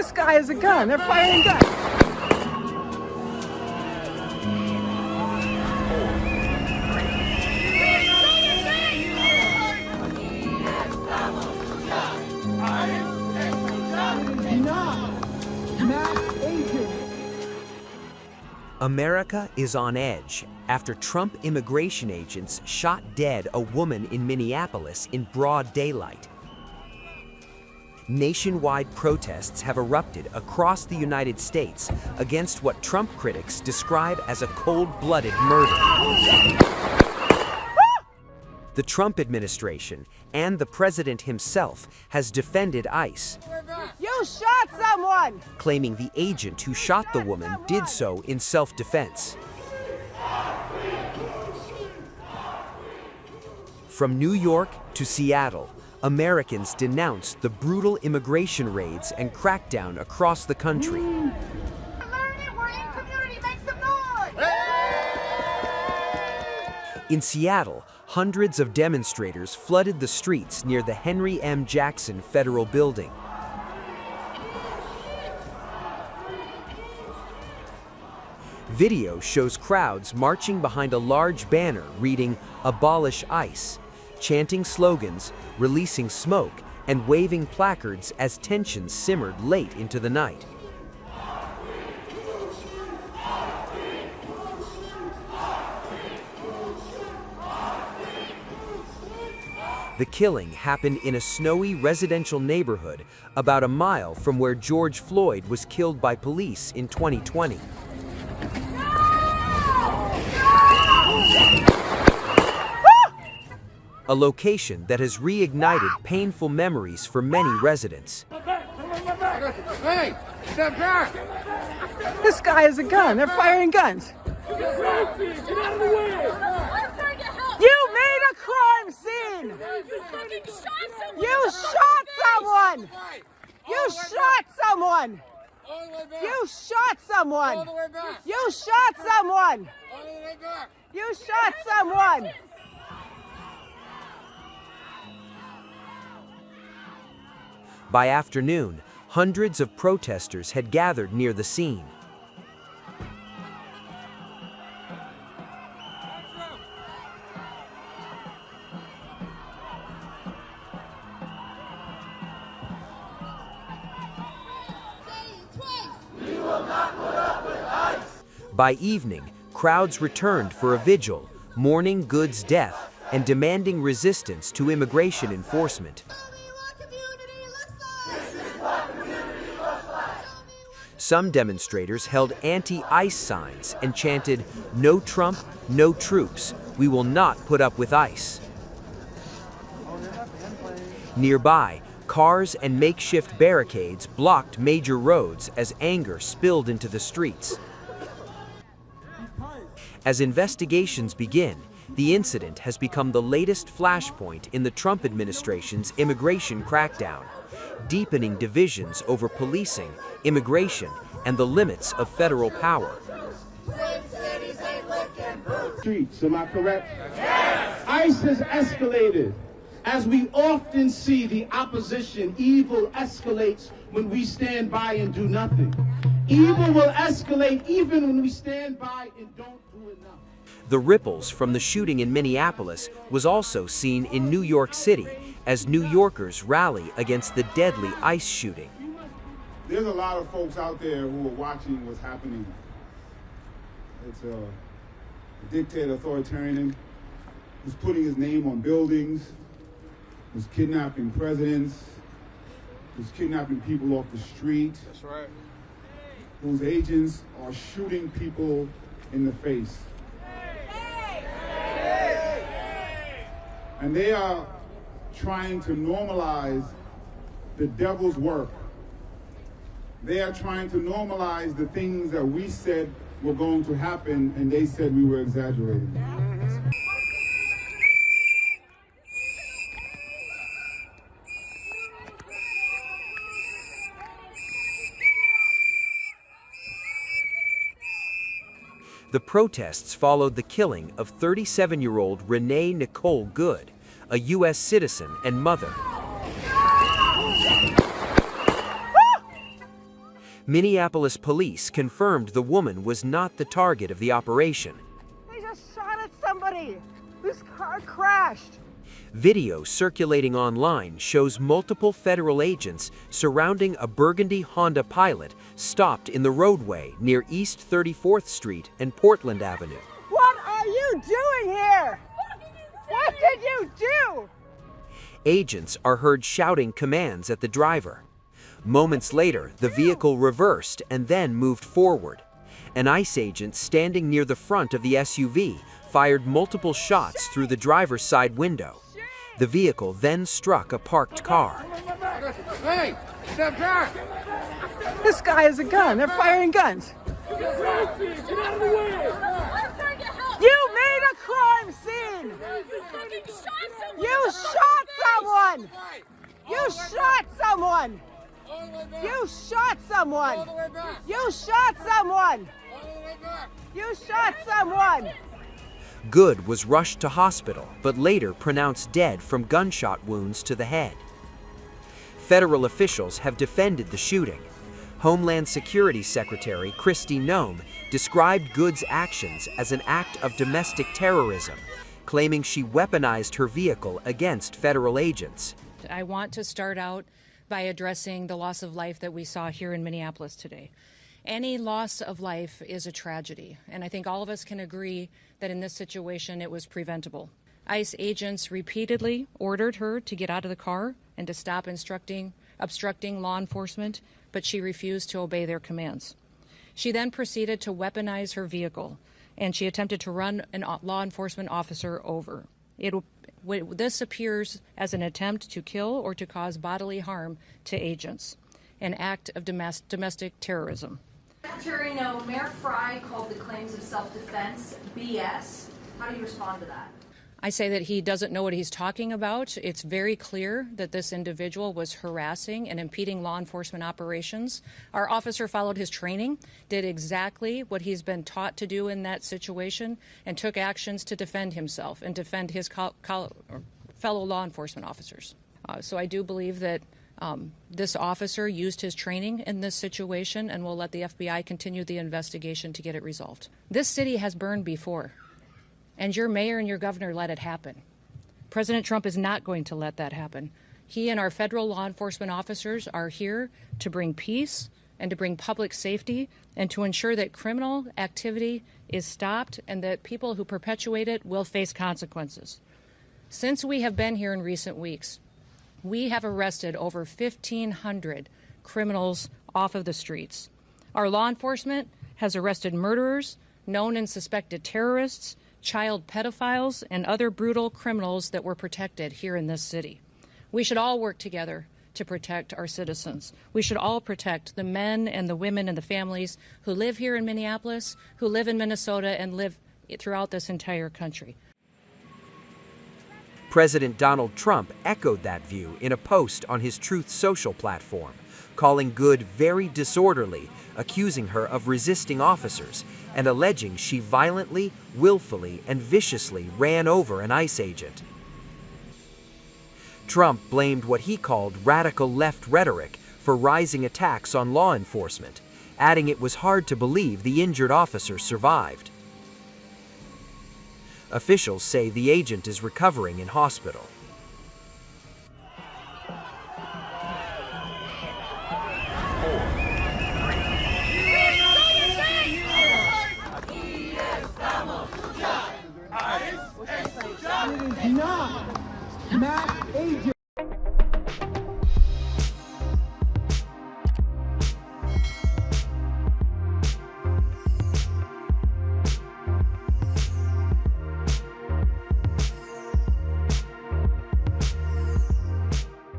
This guy has a gun. They're firing guns. America is on edge after Trump immigration agents shot dead a woman in Minneapolis in broad daylight. Nationwide protests have erupted across the United States against what Trump critics describe as a cold-blooded murder. The Trump administration and the president himself has defended ICE. You shot someone! Claiming the agent who shot the woman did so in self-defense. From New York to Seattle, Americans denounced the brutal immigration raids and crackdown across the country. In Seattle, hundreds of demonstrators flooded the streets near the Henry M. Jackson Federal Building. Video shows crowds marching behind a large banner reading "Abolish ICE," chanting slogans, releasing smoke, and waving placards as tensions simmered late into the night. The killing happened in a snowy residential neighborhood about a mile from where George Floyd was killed by police in 2020. A location that has reignited painful memories for many residents. Hey, step back! This guy has a gun. They're firing guns. Get out of the way! You made a crime scene! You shot someone! You shot someone! All the way back! You shot someone! All the way back! You shot someone! All the way back! You shot someone! By afternoon, hundreds of protesters had gathered near the scene. By evening, crowds returned for a vigil, mourning Good's death and demanding resistance to immigration enforcement. Some demonstrators held anti-ICE signs and chanted, "No Trump, no troops. We will not put up with ICE." Nearby, cars and makeshift barricades blocked major roads as anger spilled into the streets. As investigations begin, the incident has become the latest flashpoint in the Trump administration's immigration crackdown, deepening divisions over policing, immigration, and the limits of federal power. Streets, am I correct? Yes! ICE has escalated. As we often see, the opposition, evil escalates when we stand by and do nothing. Evil will escalate even when we stand by and don't do enough. The ripples from the shooting in Minneapolis was also seen in New York City as New Yorkers rally against the deadly ICE shooting. There's a lot of folks out there who are watching what's happening. It's a dictator authoritarian who's putting his name on buildings, who's kidnapping presidents, who's kidnapping people off the street. That's right. Whose agents are shooting people in the face. And they are trying to normalize the devil's work. They are trying to normalize the things that we said were going to happen, and they said we were exaggerating. The protests followed the killing of 37-year-old Renee Nicole Good, a U.S. citizen and mother. Minneapolis police confirmed the woman was not the target of the operation. They just shot at somebody whose car crashed. Video circulating online shows multiple federal agents surrounding a burgundy Honda Pilot stopped in the roadway near East 34th Street and Portland Avenue. What are you doing here? What did you do? Agents are heard shouting commands at the driver. Moments later, the vehicle reversed and then moved forward. An ICE agent standing near the front of the SUV fired multiple shots through the driver's side window. The vehicle then struck a parked car. Hey, step back! This guy has a gun. They're firing guns. Get out of the way! You made a crime scene. You shot someone. You shot someone. All the way back! You shot someone. All the way back! You shot someone. All the way back! You shot someone. Good was rushed to hospital, but later pronounced dead from gunshot wounds to the head. Federal officials have defended the shooting. Homeland Security Secretary Kristi Noem described Good's actions as an act of domestic terrorism, claiming she weaponized her vehicle against federal agents. I want to start out by addressing the loss of life that we saw here in Minneapolis today. Any loss of life is a tragedy, and I think all of us can agree that in this situation it was preventable. ICE agents repeatedly ordered her to get out of the car and to stop obstructing law enforcement, but she refused to obey their commands. She then proceeded to weaponize her vehicle, and she attempted to run a law enforcement officer over. This appears as an attempt to kill or to cause bodily harm to agents, an act of domestic terrorism. Secretary Noem, Mayor Frey called the claims of self-defense BS. How do you respond to that? I say that he doesn't know what he's talking about. It's very clear that this individual was harassing and impeding law enforcement operations. Our officer followed his training, did exactly what he's been taught to do in that situation, and took actions to defend himself and defend his fellow law enforcement officers. So I do believe that this officer used his training in this situation, and we'll let the FBI continue the investigation to get it resolved. This city has burned before, and your mayor and your governor let it happen. President Trump is not going to let that happen. He and our federal law enforcement officers are here to bring peace and to bring public safety and to ensure that criminal activity is stopped and that people who perpetuate it will face consequences. Since we have been here in recent weeks, we have arrested over 1,500 criminals off of the streets. Our law enforcement has arrested murderers, known and suspected terrorists, child pedophiles, and other brutal criminals that were protected here in this city. We should all work together to protect our citizens. We should all protect the men and the women and the families who live here in Minneapolis, who live in Minnesota, and live throughout this entire country. President Donald Trump echoed that view in a post on his Truth Social platform, calling Good very disorderly, accusing her of resisting officers, and alleging she violently, willfully, and viciously ran over an ICE agent. Trump blamed what he called radical left rhetoric for rising attacks on law enforcement, adding it was hard to believe the injured officer survived. Officials say the agent is recovering in hospital. It is not mass